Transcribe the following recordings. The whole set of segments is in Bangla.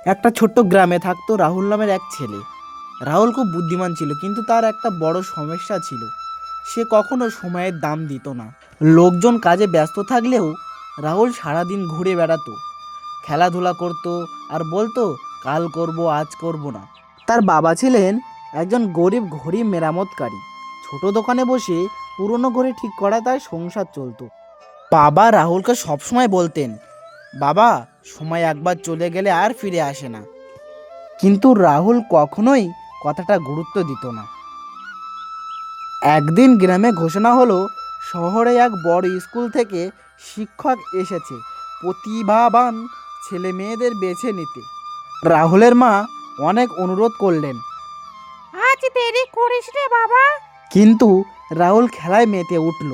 একটা ছোট্ট গ্রামে থাকতো রাহুল নামের এক ছেলে। রাহুল খুব বুদ্ধিমান ছিল, কিন্তু তার একটা বড় সমস্যা ছিল। সে কখনো সময়ের দাম দিত না। লোকজন কাজে ব্যস্ত থাকলেও রাহুল সারাদিন ঘুরে বেড়াতো, খেলাধুলা করতো আর বলতো কাল করব, আজ করব না। তার বাবা ছিলেন একজন গরিব ঘড়ি মেরামতকারী। ছোট দোকানে বসে পুরনো ঘড়ি ঠিক করা তার সংসার চলতো। বাবা রাহুলকে সবসময় বলতেন, বাবা, সময় একবার চলে গেলে আর ফিরে আসে না। কিন্তু রাহুল কখনোই কথাটা গুরুত্ব দিত না। একদিন গ্রামে ঘোষণা হলো, শহরে এক বড় স্কুল থেকে শিক্ষক এসেছে প্রতিভাবান ছেলে মেয়েদের বেছে নিতে। রাহুলের মা অনেক অনুরোধ করলেন, আজ দেরি করিস রে বাবা। কিন্তু রাহুল খেলায় মেতে উঠল।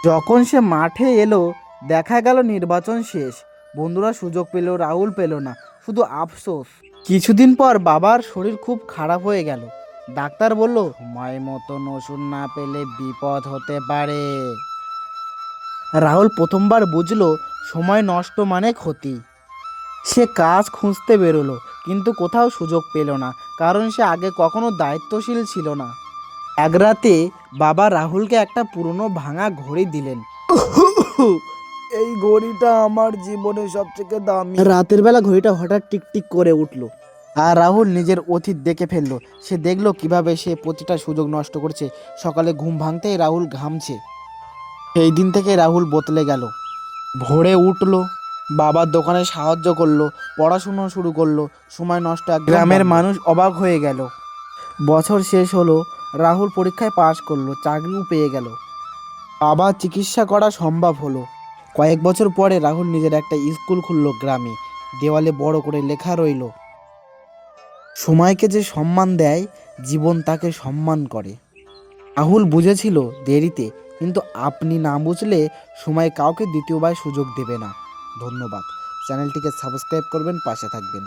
যখন সে মাঠে এলো, দেখা গেল নির্বাচন শেষ। বন্ধুরা সুযোগ পেল, রাহুল পেল না, শুধু আফসোস। কিছুদিন পর বাবার শরীর খুব খারাপ হয়ে গেল। ডাক্তার বলল, সময় মতন ওষুধ না পেলে বিপদ হতে পারে। রাহুল প্রথমবার বুঝলো সময় নষ্ট মানে ক্ষতি। সে কাজ খুঁজতে বেরোলো, কিন্তু কোথাও সুযোগ পেল না, কারণ সে আগে কখনো দায়িত্বশীল ছিল না। এক রাতে বাবা রাহুলকে একটা পুরনো ভাঙা ঘড়ি দিলেন। এই ঘড়িটা আমার জীবনের সবথেকে দামি। রাতের বেলা ঘড়িটা হঠাৎ টিকটিক করে উঠলো, আর রাহুল নিজের অতীত দেখে ফেললো। সে দেখলো কিভাবে সে প্রতিটা সুযোগ নষ্ট করছে। সকালে ঘুম ভাঙতেই রাহুল ঘামছে। সেই দিন থেকে রাহুল বদলে গেল। ভোরে উঠলো, বাবার দোকানে সাহায্য করলো, পড়াশুনো শুরু করলো। সময় নষ্ট একদম গ্রামের বন্ধ। মানুষ অবাক হয়ে গেল। বছর শেষ হলো, রাহুল পরীক্ষায় পাশ করলো, চাকরিও পেয়ে গেল। বাবার চিকিৎসা করা সম্ভব হলো। কয়েক বছর পরে রাহুল নিজের একটা স্কুল খুললো গ্রামে। দেওয়ালে বড় করে লেখা রইলো, সময়কে যে সম্মান দেয়, জীবন তাকে সম্মান করে। রাহুল বুঝেছিল দেরিতে, কিন্তু আপনি না বুঝলে সময় কাউকে দ্বিতীয়বার সুযোগ দেবে না। ধন্যবাদ। চ্যানেলটিকে সাবস্ক্রাইব করবেন, পাশে থাকবেন।